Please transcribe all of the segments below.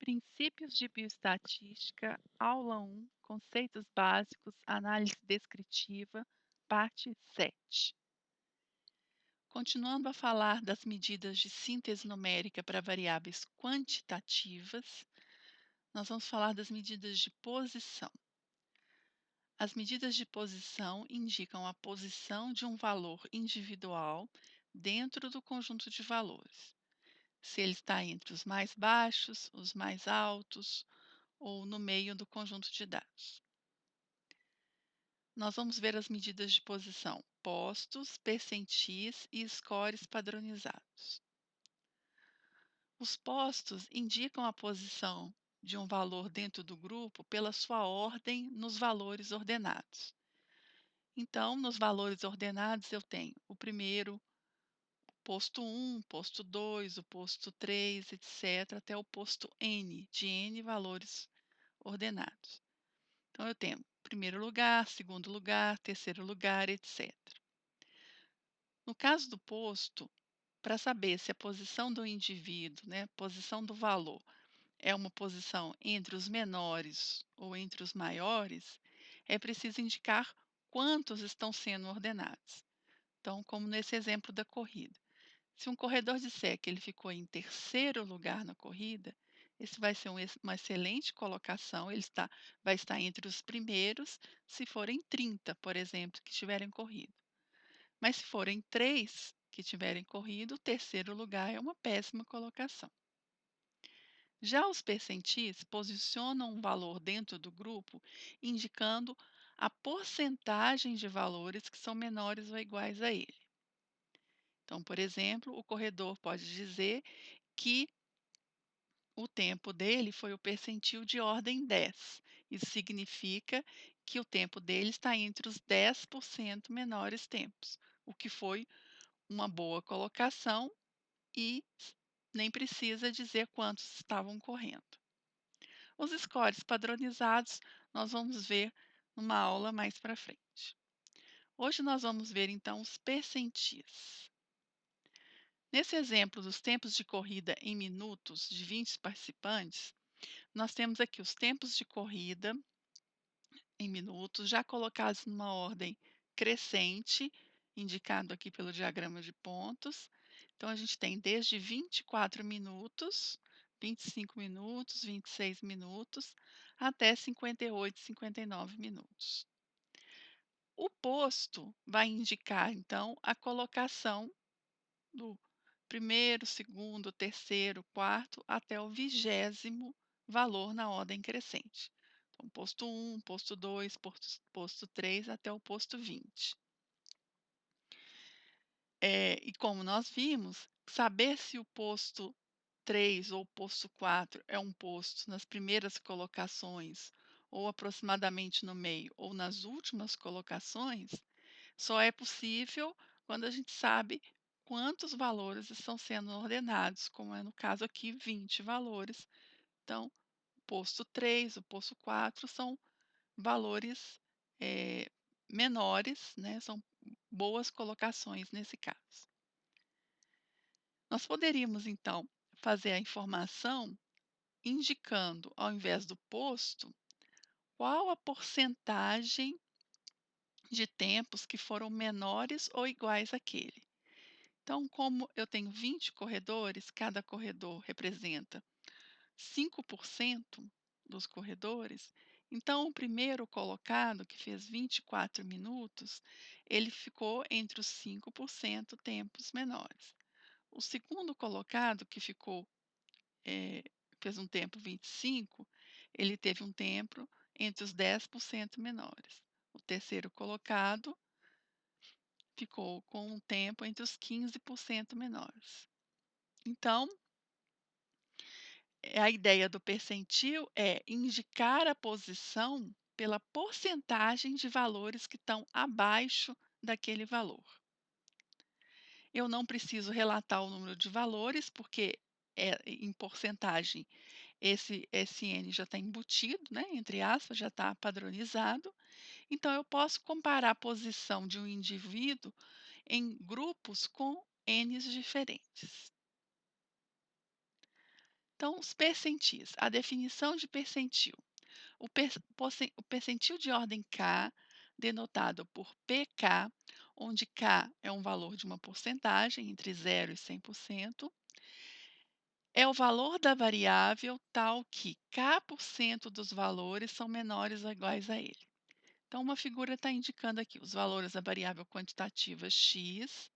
Princípios de bioestatística, aula 1, conceitos básicos, análise descritiva, parte 7. Continuando a falar das medidas de síntese numérica para variáveis quantitativas, nós vamos falar das medidas de posição. As medidas de posição indicam a posição de um valor individual dentro do conjunto de valores. Se ele está entre os mais baixos, os mais altos, ou no meio do conjunto de dados. Nós vamos ver as medidas de posição, postos, percentis e scores padronizados. Os postos indicam a posição de um valor dentro do grupo pela sua ordem nos valores ordenados. Então, nos valores ordenados, eu tenho o primeiro, posto 1, posto 2, o posto 3, etc., até o posto N, de N valores ordenados. Então, eu tenho primeiro lugar, segundo lugar, terceiro lugar, etc. No caso do posto, para saber se a posição do indivíduo, né, posição do valor, é uma posição entre os menores ou entre os maiores, é preciso indicar quantos estão sendo ordenados. Então, como nesse exemplo da corrida. Se um corredor disser que ele ficou em terceiro lugar na corrida, esse vai ser uma excelente colocação, vai estar entre os primeiros, se forem 30, por exemplo, que tiverem corrido. Mas se forem 3 que tiverem corrido, o terceiro lugar é uma péssima colocação. Já os percentis posicionam um valor dentro do grupo, indicando a porcentagem de valores que são menores ou iguais a ele. Então, por exemplo, o corredor pode dizer que o tempo dele foi o percentil de ordem 10. Isso significa que o tempo dele está entre os 10% menores tempos, o que foi uma boa colocação e nem precisa dizer quantos estavam correndo. Os scores padronizados nós vamos ver numa aula mais para frente. Hoje nós vamos ver então os percentis. Nesse exemplo dos tempos de corrida em minutos de 20 participantes, nós temos aqui os tempos de corrida em minutos, já colocados numa ordem crescente, indicado aqui pelo diagrama de pontos. Então, a gente tem desde 24 minutos, 25 minutos, 26 minutos, até 58, 59 minutos. O posto vai indicar, então, a colocação do primeiro, segundo, terceiro, quarto, até o 20º valor na ordem crescente. Então, posto 1, posto 2, posto 3, até o posto 20. E como nós vimos, saber se o posto 3 ou posto 4 é um posto nas primeiras colocações, ou aproximadamente no meio, ou nas últimas colocações, só é possível quando a gente sabe quantos valores estão sendo ordenados, como é no caso aqui, 20 valores. Então, o posto 3, o posto 4 são valores menores, né, são boas colocações nesse caso. Nós poderíamos, então, fazer a informação indicando, ao invés do posto, qual a porcentagem de tempos que foram menores ou iguais àquele. Então, como eu tenho 20 corredores, cada corredor representa 5% dos corredores, então o primeiro colocado, que fez 24 minutos, ele ficou entre os 5% tempos menores. O segundo colocado, que fez um tempo 25, ele teve um tempo entre os 10% menores. O terceiro colocado ficou com um tempo entre os 15% menores. Então, a ideia do percentil é indicar a posição pela porcentagem de valores que estão abaixo daquele valor. Eu não preciso relatar o número de valores, porque em porcentagem esse SN já está embutido, né, entre aspas, já está padronizado. Então, eu posso comparar a posição de um indivíduo em grupos com Ns diferentes. Então, os percentis. A definição de percentil. O percentil de ordem K, denotado por PK, onde K é um valor de uma porcentagem entre 0 e 100%, é o valor da variável tal que K% dos valores são menores ou iguais a ele. Então, uma figura está indicando aqui os valores da variável quantitativa x,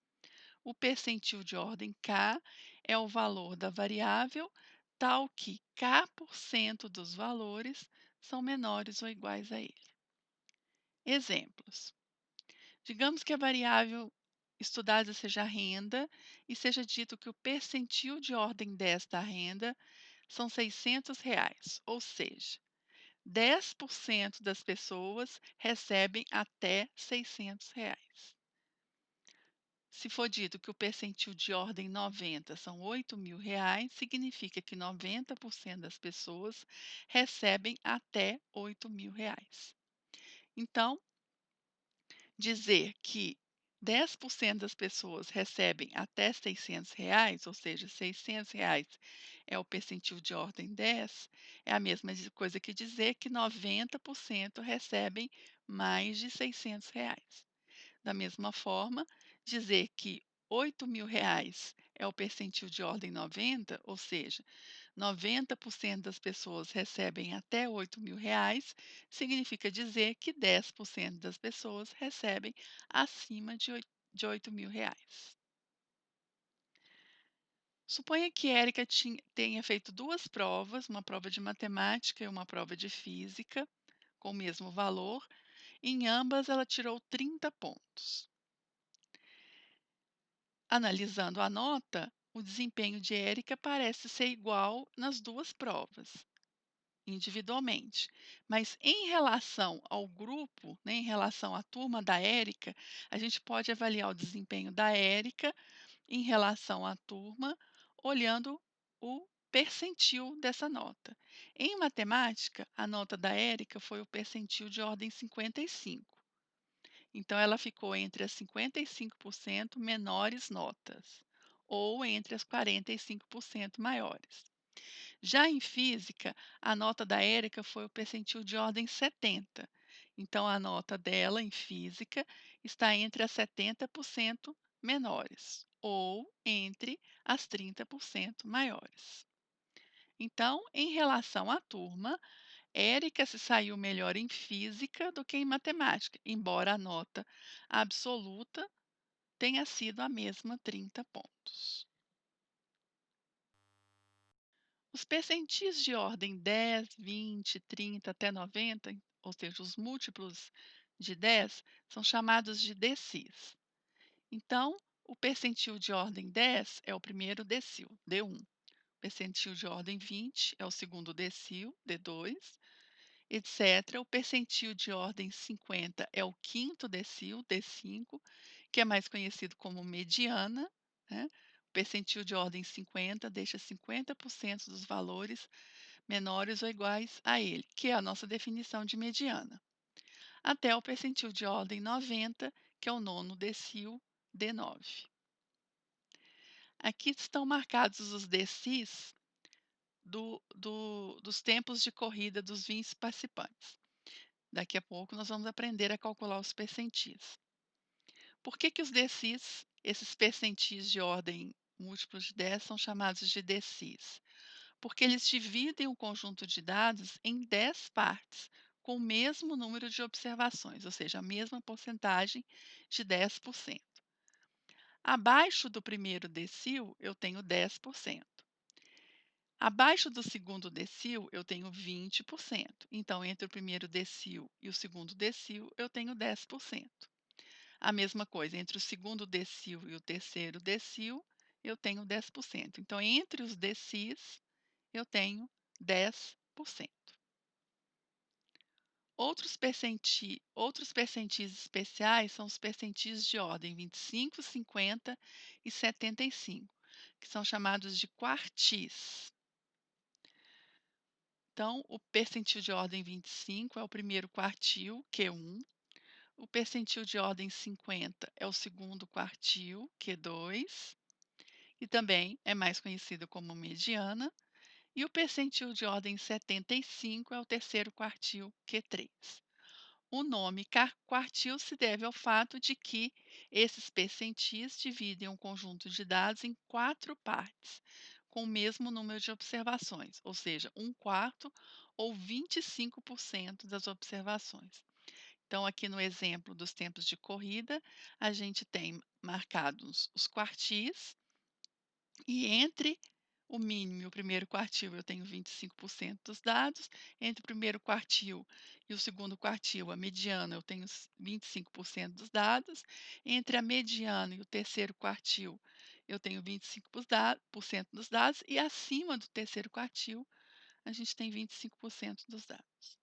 o percentil de ordem K é o valor da variável tal que K% dos valores são menores ou iguais a ele. Exemplos. Digamos que a variável estudada seja a renda e seja dito que o percentil de ordem 10 da renda são R$ 600, ou seja, 10% das pessoas recebem até R$ 600. Se for dito que o percentil de ordem 90 são R$ 8.000, significa que 90% das pessoas recebem até R$ 8.000. Então, dizer que 10% das pessoas recebem até R$ 600, ou seja, R$ 600 é o percentil de ordem 10, é a mesma coisa que dizer que 90% recebem mais de R$ 600. Da mesma forma, dizer que R$ 8.000 é o percentil de ordem 90, ou seja, 90% das pessoas recebem até R$ 8.000, significa dizer que 10% das pessoas recebem acima de R$ 8.000. Suponha que Érica tenha feito duas provas, uma prova de matemática e uma prova de física, com o mesmo valor. Em ambas, ela tirou 30 pontos. Analisando a nota, o desempenho de Érica parece ser igual nas duas provas, individualmente. Mas em relação ao grupo, né, em relação à turma da Érica, a gente pode avaliar o desempenho da Érica em relação à turma, olhando o percentil dessa nota. Em matemática, a nota da Érica foi o percentil de ordem 55. Então, ela ficou entre as 55% menores notas, ou entre as 45% maiores. Já em física, a nota da Érica foi o percentil de ordem 70. Então, a nota dela em física está entre as 70% menores, ou entre as 30% maiores. Então, em relação à turma, Érica se saiu melhor em física do que em matemática, embora a nota absoluta tenha sido a mesma, 30 pontos. Os percentis de ordem 10, 20, 30 até 90, ou seja, os múltiplos de 10, são chamados de decis. Então, o percentil de ordem 10 é o primeiro decil, D1. O percentil de ordem 20 é o segundo decil, D2, etc. O percentil de ordem 50 é o quinto decil, D5, que é mais conhecido como mediana, né? O percentil de ordem 50 deixa 50% dos valores menores ou iguais a ele, que é a nossa definição de mediana, até o percentil de ordem 90, que é o nono decil, D9. Aqui estão marcados os decis dos tempos de corrida dos 20 participantes. Daqui a pouco nós vamos aprender a calcular os percentis. Por que que os decis, esses percentis de ordem múltiplos de 10, são chamados de decis? Porque eles dividem o conjunto de dados em 10 partes, com o mesmo número de observações, ou seja, a mesma porcentagem de 10%. Abaixo do primeiro decil, eu tenho 10%. Abaixo do segundo decil, eu tenho 20%. Então, entre o primeiro decil e o segundo decil, eu tenho 10%. A mesma coisa, entre o segundo decil e o terceiro decil, eu tenho 10%. Então, entre os decis, eu tenho 10%. Outros percentis especiais são os percentis de ordem 25, 50 e 75, que são chamados de quartis. Então, o percentil de ordem 25 é o primeiro quartil, Q1. O percentil de ordem 50 é o segundo quartil, Q2, e também é mais conhecido como mediana. E o percentil de ordem 75 é o terceiro quartil, Q3. O nome quartil se deve ao fato de que esses percentis dividem um conjunto de dados em quatro partes, com o mesmo número de observações, ou seja, um quarto ou 25% das observações. Então, aqui no exemplo dos tempos de corrida, a gente tem marcados os quartis, e entre o mínimo e o primeiro quartil eu tenho 25% dos dados, entre o primeiro quartil e o segundo quartil, a mediana, eu tenho 25% dos dados, entre a mediana e o terceiro quartil, eu tenho 25% dos dados, e acima do terceiro quartil, a gente tem 25% dos dados.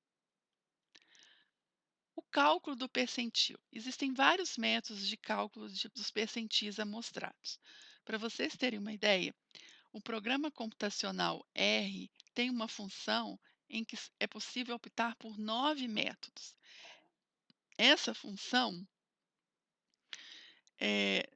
O cálculo do percentil. Existem vários métodos de cálculo dos percentis amostrados. Para vocês terem uma ideia, o programa computacional R tem uma função em que é possível optar por 9 métodos. Essa função, eh,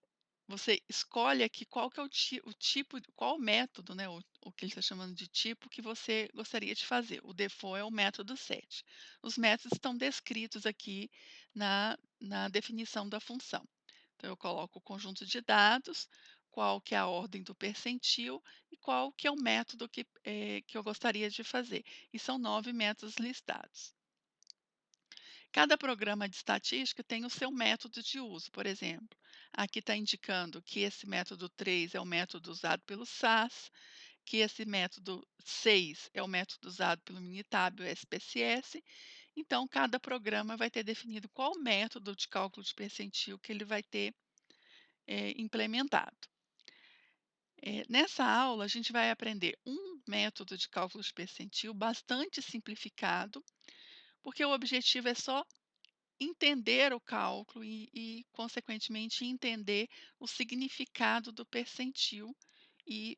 você escolhe aqui qual que é o tipo, qual método, né, o que ele está chamando de tipo, que você gostaria de fazer. O default é o método set. Os métodos estão descritos aqui na definição da função. Então, eu coloco o conjunto de dados, qual que é a ordem do percentil e qual que é o método que eu gostaria de fazer. E são 9 métodos listados. Cada programa de estatística tem o seu método de uso. Por exemplo, aqui está indicando que esse método 3 é o método usado pelo SAS, que esse método 6 é o método usado pelo Minitab, o SPSS. Então, cada programa vai ter definido qual método de cálculo de percentil que ele vai ter implementado. Nessa aula, a gente vai aprender um método de cálculo de percentil bastante simplificado, porque o objetivo é só entender o cálculo e, consequentemente, entender o significado do percentil e,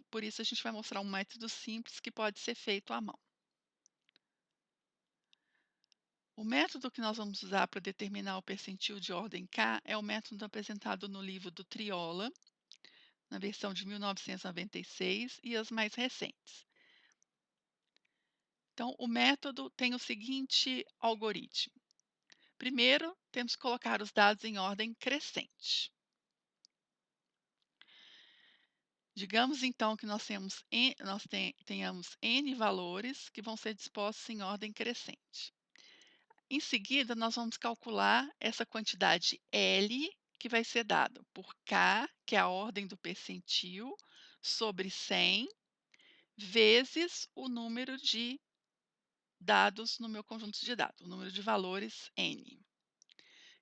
por isso a gente vai mostrar um método simples que pode ser feito à mão. O método que nós vamos usar para determinar o percentil de ordem K é o método apresentado no livro do Triola, na versão de 1996 e as mais recentes. Então, o método tem o seguinte algoritmo. Primeiro, temos que colocar os dados em ordem crescente. Digamos então que tenhamos n valores que vão ser dispostos em ordem crescente. Em seguida, nós vamos calcular essa quantidade L, que vai ser dada por K, que é a ordem do percentil, sobre 100, vezes o número de dados no meu conjunto de dados, o número de valores N.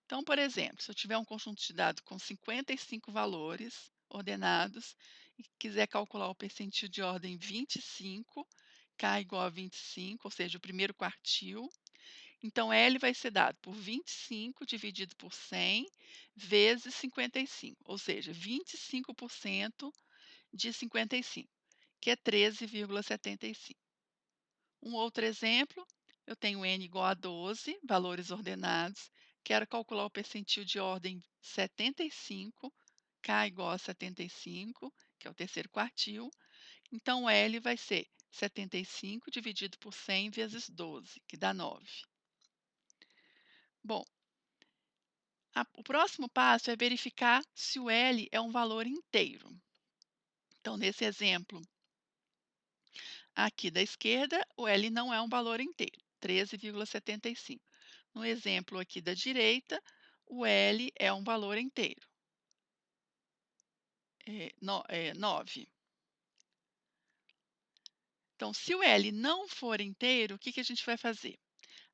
Então, por exemplo, se eu tiver um conjunto de dados com 55 valores ordenados e quiser calcular o percentil de ordem 25, K igual a 25, ou seja, o primeiro quartil, então L vai ser dado por 25 dividido por 100 vezes 55, ou seja, 25% de 55, que é 13,75. Um outro exemplo, eu tenho n igual a 12, valores ordenados, quero calcular o percentil de ordem 75, K igual a 75, que é o terceiro quartil, então L vai ser 75 dividido por 100 vezes 12, que dá 9. Bom, o próximo passo é verificar se o L é um valor inteiro. Então, nesse exemplo aqui da esquerda, o L não é um valor inteiro, 13,75. No exemplo aqui da direita, o L é um valor inteiro, 9. Então, se o L não for inteiro, o que que a gente vai fazer?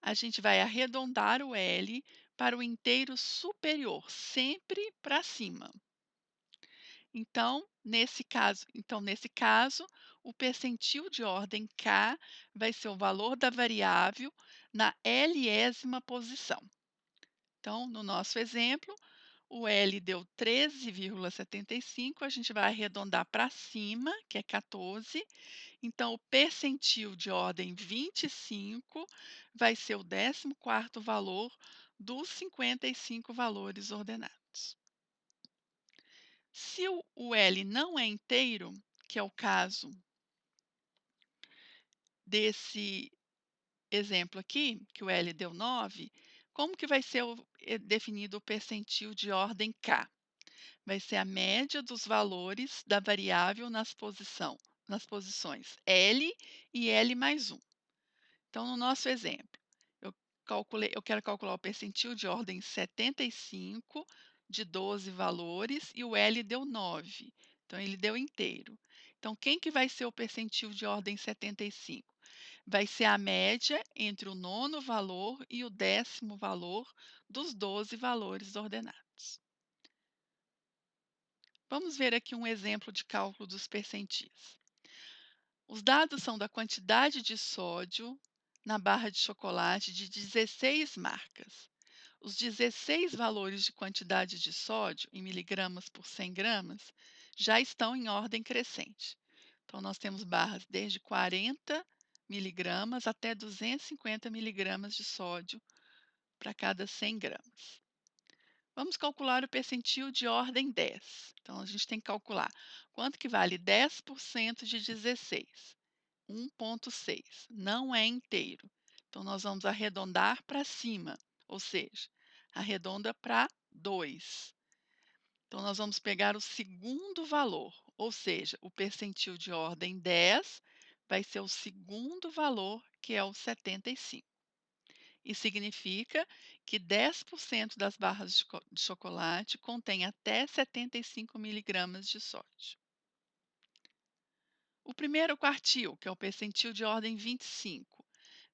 A gente vai arredondar o L para o inteiro superior, sempre para cima. Nesse caso, o percentil de ordem K vai ser o valor da variável na Lésima posição. Então, no nosso exemplo, o L deu 13,75, a gente vai arredondar para cima, que é 14. Então, o percentil de ordem 25 vai ser o 14º valor dos 55 valores ordenados. Se o L não é inteiro, que é o caso desse exemplo aqui, que o L deu 9, como que vai ser definido o percentil de ordem K? Vai ser a média dos valores da variável nas posições L e L mais um. Então, no nosso exemplo, eu quero calcular o percentil de ordem 75 de 12 valores e o L deu 9. Então, ele deu inteiro. Então, quem que vai ser o percentil de ordem 75? Vai ser a média entre o nono valor e o 10º valor dos 12 valores ordenados. Vamos ver aqui um exemplo de cálculo dos percentis. Os dados são da quantidade de sódio na barra de chocolate de 16 marcas. Os 16 valores de quantidade de sódio em miligramas por 100 gramas já estão em ordem crescente. Então, nós temos barras desde 40 miligramas até 250 miligramas de sódio para cada 100 gramas. Vamos calcular o percentil de ordem 10. Então, a gente tem que calcular quanto que vale 10% de 16. 1,6. Não é inteiro. Então, nós vamos arredondar para cima, ou seja, arredonda para 2. Então, nós vamos pegar o segundo valor, ou seja, o percentil de ordem 10 vai ser o segundo valor, que é o 75. E significa que 10% das barras de chocolate contém até 75 miligramas de sódio. O primeiro quartil, que é o percentil de ordem 25.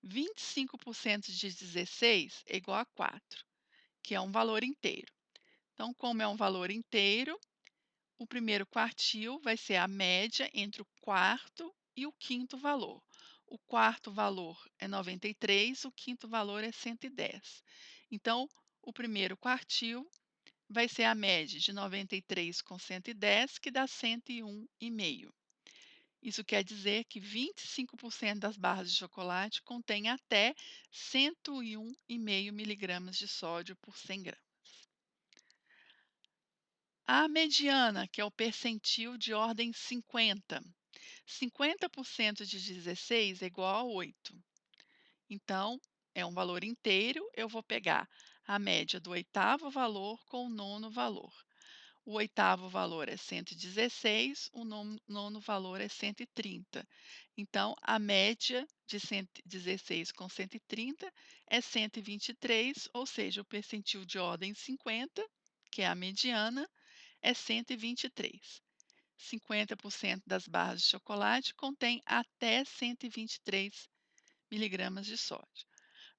25% de 16 é igual a 4, que é um valor inteiro. Então, como é um valor inteiro, o primeiro quartil vai ser a média entre o quarto e o quinto valor. O quarto valor é 93, o quinto valor é 110. Então, o primeiro quartil vai ser a média de 93 com 110, que dá 101,5. Isso quer dizer que 25% das barras de chocolate contém até 101,5 miligramas de sódio por 100 gramas. A mediana, que é o percentil de ordem 50. 50% de 16 é igual a 8. Então, é um valor inteiro, eu vou pegar a média do oitavo valor com o nono valor. O oitavo valor é 116, o nono valor é 130. Então, a média de 116 com 130 é 123, ou seja, o percentil de ordem 50, que é a mediana, é 123. 50% das barras de chocolate contém até 123 miligramas de sódio.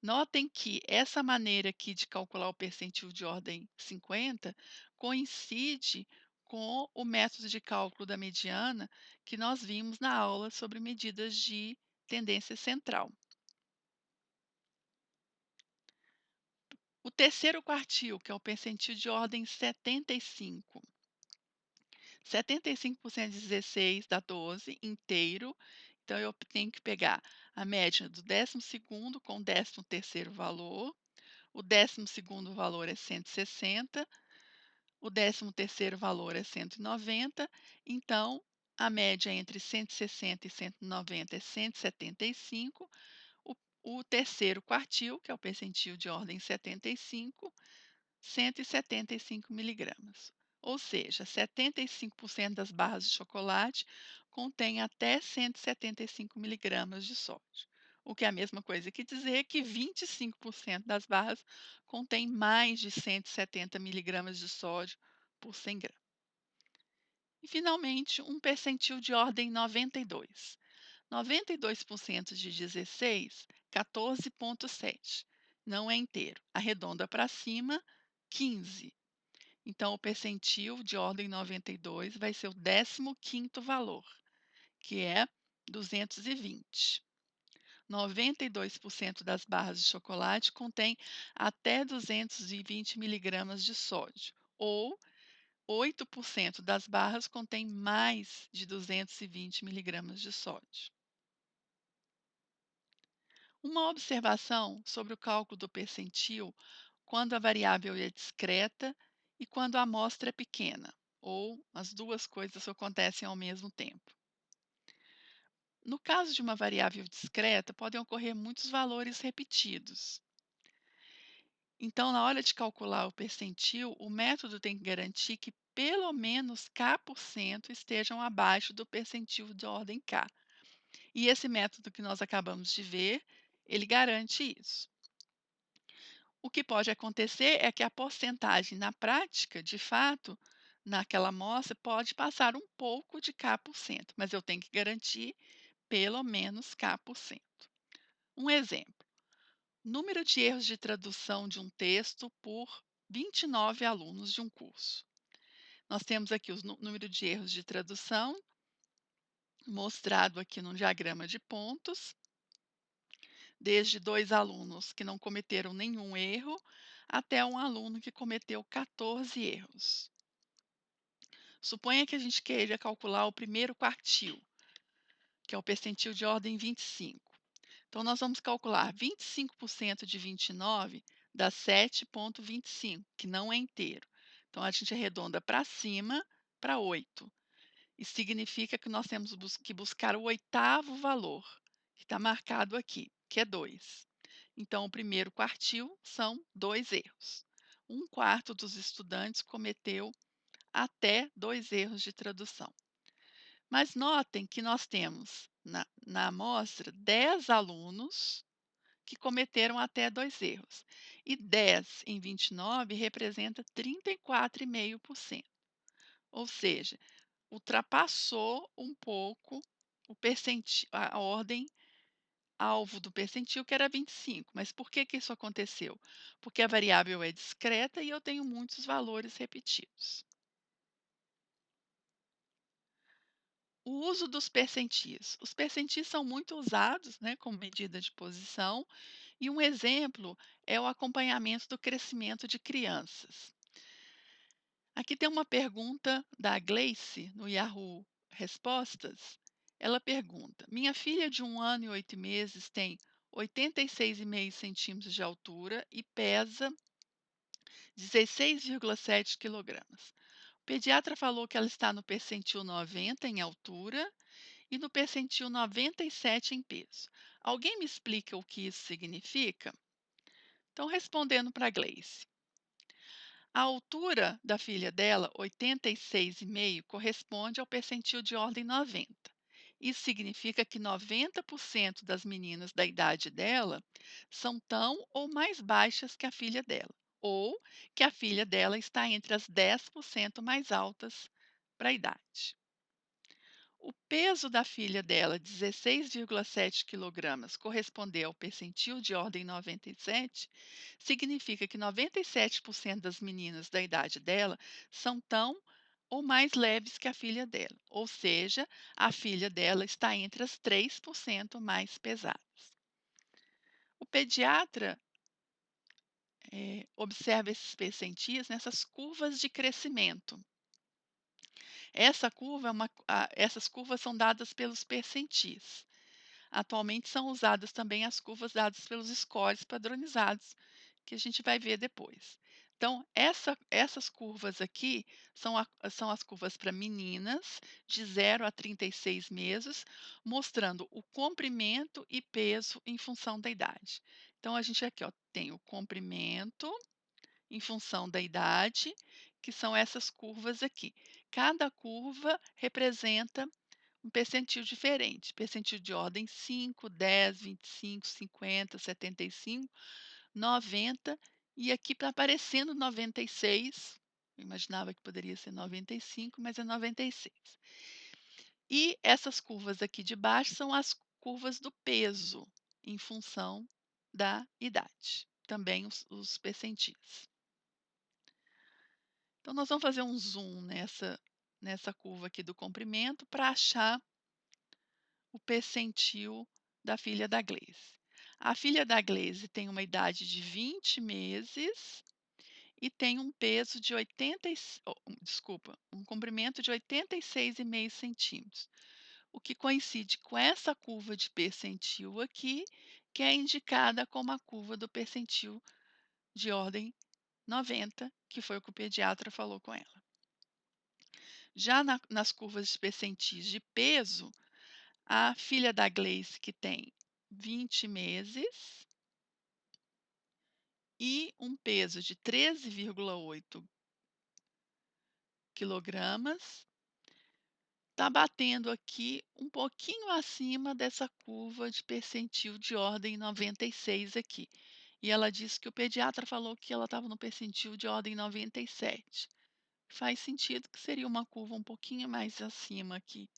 Notem que essa maneira aqui de calcular o percentil de ordem 50 coincide com o método de cálculo da mediana que nós vimos na aula sobre medidas de tendência central. O terceiro quartil, que é o percentil de ordem 75. 75% de 16 dá 12 inteiro, então eu tenho que pegar a média do 12º com o 13º valor. O 12º valor é 160, o 13º valor é 190, então a média entre 160 e 190 é 175. O, o terceiro quartil, que é o percentil de ordem 75, 175 miligramas. Ou seja, 75% das barras de chocolate contém até 175 miligramas de sódio. O que é a mesma coisa que dizer que 25% das barras contém mais de 170 miligramas de sódio por 100 gramas. E, finalmente, um percentil de ordem 92. 92% de 16, 14,7. Não é inteiro. Arredonda para cima, 15. Então, o percentil de ordem 92 vai ser o 15º valor, que é 220. 92% das barras de chocolate contém até 220 miligramas de sódio, ou 8% das barras contém mais de 220 miligramas de sódio. Uma observação sobre o cálculo do percentil quando a variável é discreta e quando a amostra é pequena, ou as duas coisas acontecem ao mesmo tempo. No caso de uma variável discreta, podem ocorrer muitos valores repetidos. Então, na hora de calcular o percentil, o método tem que garantir que pelo menos K% estejam abaixo do percentil de ordem K. E esse método que nós acabamos de ver, ele garante isso. O que pode acontecer é que a porcentagem na prática, de fato, naquela amostra, pode passar um pouco de K%, mas eu tenho que garantir pelo menos K%. Um exemplo: número de erros de tradução de um texto por 29 alunos de um curso. Nós temos aqui o número de erros de tradução, mostrado aqui no diagrama de pontos, desde 2 alunos que não cometeram nenhum erro, até um aluno que cometeu 14 erros. Suponha que a gente queira calcular o primeiro quartil, que é o percentil de ordem 25. Então, nós vamos calcular 25% de 29 dá 7,25, que não é inteiro. Então, a gente arredonda para cima para 8. Isso significa que nós temos que buscar o oitavo valor, que está marcado aqui, que é 2. Então, o primeiro quartil são 2 erros. Um quarto dos estudantes cometeu até 2 erros de tradução. Mas notem que nós temos na amostra 10 alunos que cometeram até 2 erros. E 10 em 29 representa 34,5%. Ou seja, ultrapassou um pouco a ordem alvo do percentil, que era 25. Mas por que que isso aconteceu? Porque a variável é discreta e eu tenho muitos valores repetidos. O uso dos percentis. Os percentis são muito usados, né, como medida de posição, e um exemplo é o acompanhamento do crescimento de crianças. Aqui tem uma pergunta da Gleice no Yahoo Respostas. Ela pergunta: minha filha de 1 ano e 8 meses tem 86,5 centímetros de altura e pesa 16,7 quilogramas. O pediatra falou que ela está no percentil 90 em altura e no percentil 97 em peso. Alguém me explica o que isso significa? Então, respondendo para a Gleice. A altura da filha dela, 86,5, corresponde ao percentil de ordem 90. Isso significa que 90% das meninas da idade dela são tão ou mais baixas que a filha dela, ou que a filha dela está entre as 10% mais altas para a idade. O peso da filha dela, 16,7 quilogramas, corresponder ao percentil de ordem 97, significa que 97% das meninas da idade dela são tão ou mais leves que a filha dela, ou seja, a filha dela está entre as 3% mais pesadas. O pediatra observa esses percentis nessas curvas de crescimento. Essas curvas são dadas pelos percentis. Atualmente são usadas também as curvas dadas pelos scores padronizados, que a gente vai ver depois. Então, essas curvas aqui são as curvas para meninas de 0 a 36 meses, mostrando o comprimento e peso em função da idade. Então, a gente aqui tem o comprimento em função da idade, que são essas curvas aqui. Cada curva representa um percentil diferente, percentil de ordem 5, 10, 25, 50, 75, 90, e aqui está aparecendo 96, eu imaginava que poderia ser 95, mas é 96. E essas curvas aqui de baixo são as curvas do peso, em função da idade, também os percentis. Então, nós vamos fazer um zoom nessa curva aqui do comprimento para achar o percentil da filha da Gleice. A filha da Gleice tem uma idade de 20 meses e tem um peso de um comprimento de 86,5 centímetros, o que coincide com essa curva de percentil aqui, que é indicada como a curva do percentil de ordem 90, que foi o que o pediatra falou com ela. Já nas curvas de percentis de peso, A filha da Gleice, que tem 20 meses e um peso de 13,8 quilogramas, está batendo aqui um pouquinho acima dessa curva de percentil de ordem 96 aqui. E ela disse que o pediatra falou que ela estava no percentil de ordem 97. Faz sentido que seria uma curva um pouquinho mais acima aqui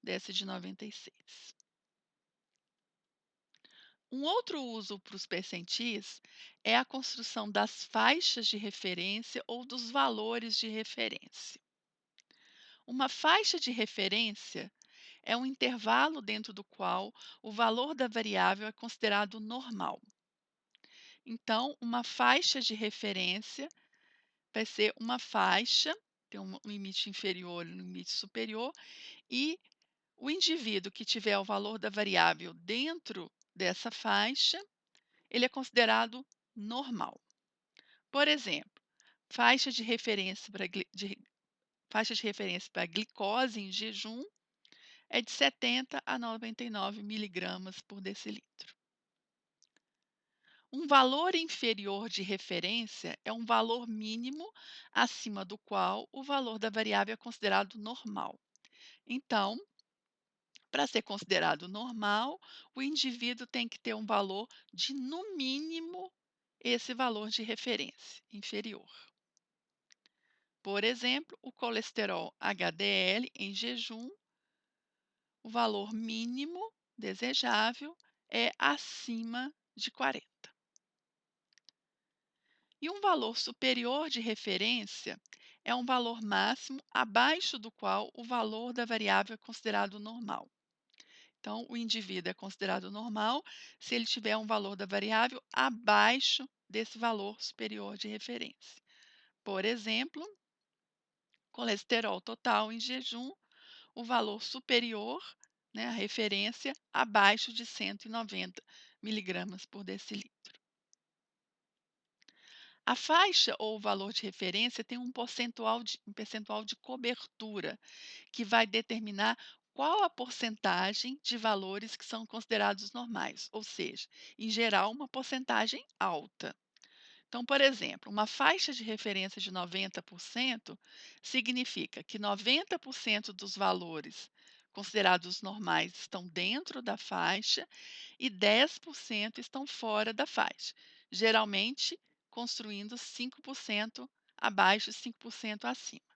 dessa de 96. Um outro uso para os percentis é a construção das faixas de referência ou dos valores de referência. Uma faixa de referência é um intervalo dentro do qual o valor da variável é considerado normal. Então, uma faixa de referência vai ser uma faixa, tem um limite inferior e um limite superior, e o indivíduo que tiver o valor da variável dentro dessa faixa, ele é considerado normal. Por exemplo, faixa de referência para faixa de referência para glicose em jejum é de 70 a 99 miligramas por decilitro. Um valor inferior de referência é um valor mínimo acima do qual o valor da variável é considerado normal. Então, para ser considerado normal, o indivíduo tem que ter um valor de, no mínimo, esse valor de referência inferior. Por exemplo, o colesterol HDL em jejum, o valor mínimo desejável é acima de 40. E um valor superior de referência é um valor máximo abaixo do qual o valor da variável é considerado normal. Então, o indivíduo é considerado normal se ele tiver um valor da variável abaixo desse valor superior de referência. Por exemplo, colesterol total em jejum, o valor superior, né, a referência, abaixo de 190 miligramas por decilitro. A faixa ou o valor de referência tem um percentual de cobertura, que vai determinar qual a porcentagem de valores que são considerados normais, ou seja, em geral, uma porcentagem alta. Então, por exemplo, uma faixa de referência de 90% significa que 90% dos valores considerados normais estão dentro da faixa e 10% estão fora da faixa, geralmente construindo 5% abaixo e 5% acima.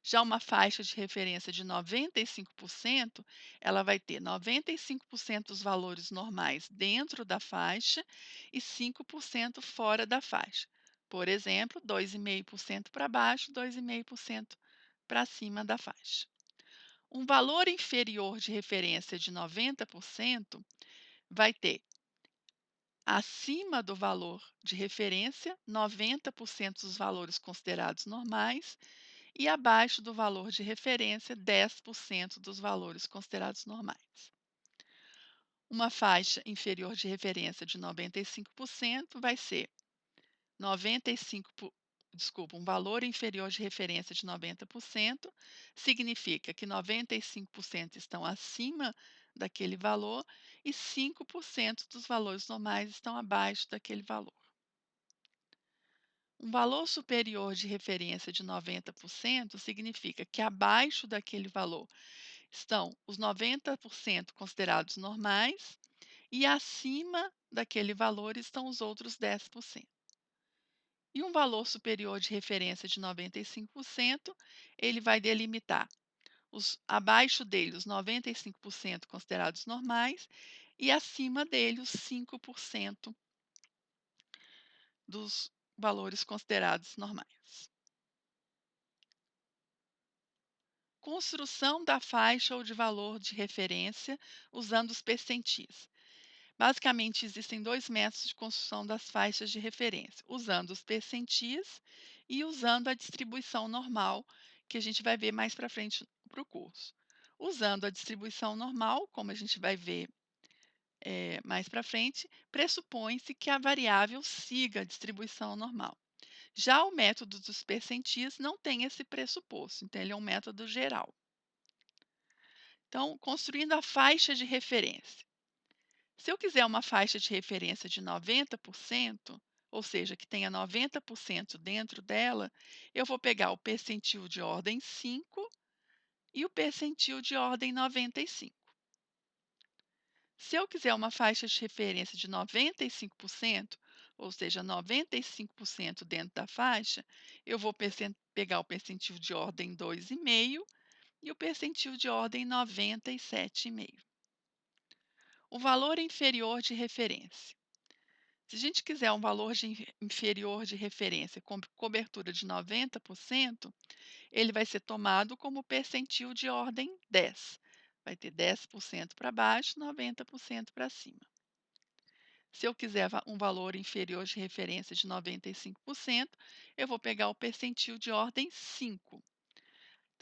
Já uma faixa de referência de 95%, ela vai ter 95% dos valores normais dentro da faixa e 5% fora da faixa. Por exemplo, 2,5% para baixo, 2,5% para cima da faixa. Um valor inferior de referência de 90% vai ter acima do valor de referência 90% dos valores considerados normais e abaixo do valor de referência 10% dos valores considerados normais. Uma faixa inferior de referência de 95% vai ser 95 desculpa, um valor inferior de referência de 90% significa que 95% estão acima daquele valor e 5% dos valores normais estão abaixo daquele valor. Um valor superior de referência de 90% significa que abaixo daquele valor estão os 90% considerados normais e acima daquele valor estão os outros 10%. E um valor superior de referência de 95%, ele vai delimitar abaixo dele os 95% considerados normais e acima dele os 5% dos valores considerados normais. Construção da faixa ou de valor de referência usando os percentis. Basicamente, existem dois métodos de construção das faixas de referência, usando os percentis e usando a distribuição normal, que a gente vai ver mais para frente para o curso. Usando a distribuição normal, como a gente vai ver mais para frente, pressupõe-se que a variável siga a distribuição normal. Já o método dos percentis não tem esse pressuposto, então ele é um método geral. Então, construindo a faixa de referência. Se eu quiser uma faixa de referência de 90%, ou seja, que tenha 90% dentro dela, eu vou pegar o percentil de ordem 5 e o percentil de ordem 95. Se eu quiser uma faixa de referência de 95%, ou seja, 95% dentro da faixa, eu vou pegar o percentil de ordem 2,5 e o percentil de ordem 97,5. O valor inferior de referência. Se a gente quiser um valor inferior de referência com cobertura de 90%, ele vai ser tomado como percentil de ordem 10. Vai ter 10% para baixo, 90% para cima. Se eu quiser um valor inferior de referência de 95%, eu vou pegar o percentil de ordem 5.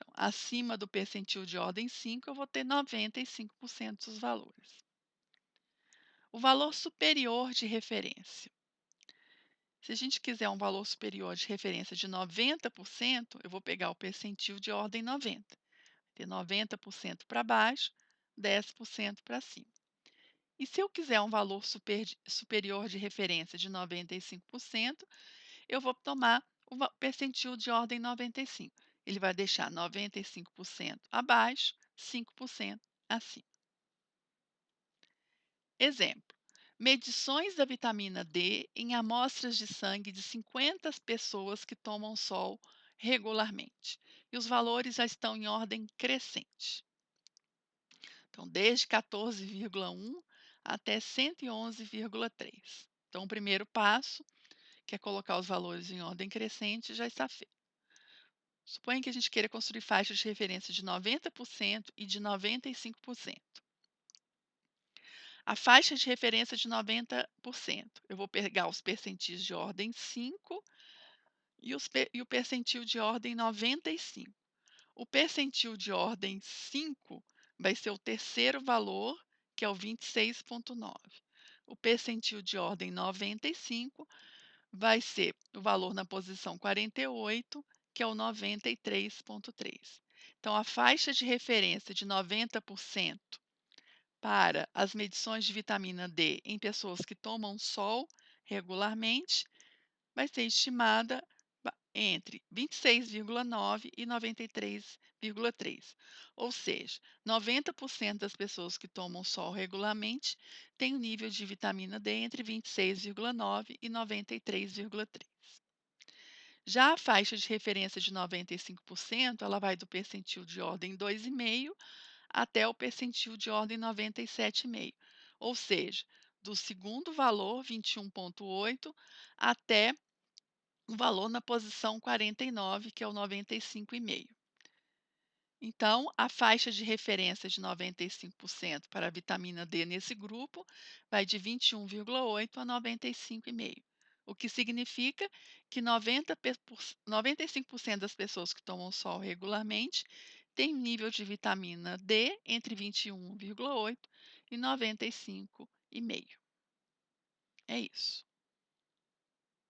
Então, acima do percentil de ordem 5, eu vou ter 95% dos valores. O valor superior de referência. Se a gente quiser um valor superior de referência de 90%, eu vou pegar o percentil de ordem 90. Ter 90% para baixo, 10% para cima. E se eu quiser um valor superior de referência de 95%, eu vou tomar o percentil de ordem 95. Ele vai deixar 95% abaixo, 5% acima. Exemplo: medições da vitamina D em amostras de sangue de 50 pessoas que tomam sol regularmente. E os valores já estão em ordem crescente. Então, desde 14,1 até 111,3. Então, o primeiro passo, que é colocar os valores em ordem crescente, já está feito. Suponha que a gente queira construir faixas de referência de 90% e de 95%. A faixa de referência de 90%, eu vou pegar os percentis de ordem 5 e o percentil de ordem 95. O percentil de ordem 5 vai ser o terceiro valor, que é o 26,9. O percentil de ordem 95 vai ser o valor na posição 48, que é o 93,3. Então, a faixa de referência de 90% para as medições de vitamina D em pessoas que tomam sol regularmente vai ser estimada entre 26,9 e 93,3. Ou seja, 90% das pessoas que tomam sol regularmente têm um nível de vitamina D entre 26,9 e 93,3. Já a faixa de referência de 95%, ela vai do percentil de ordem 2,5 até o percentil de ordem 97,5, ou seja, do segundo valor, 21,8, até o valor na posição 49, que é o 95,5. Então, a faixa de referência de 95% para a vitamina D nesse grupo vai de 21,8 a 95,5, o que significa que 95% das pessoas que tomam sol regularmente têm nível de vitamina D entre 21,8 e 95,5. É isso.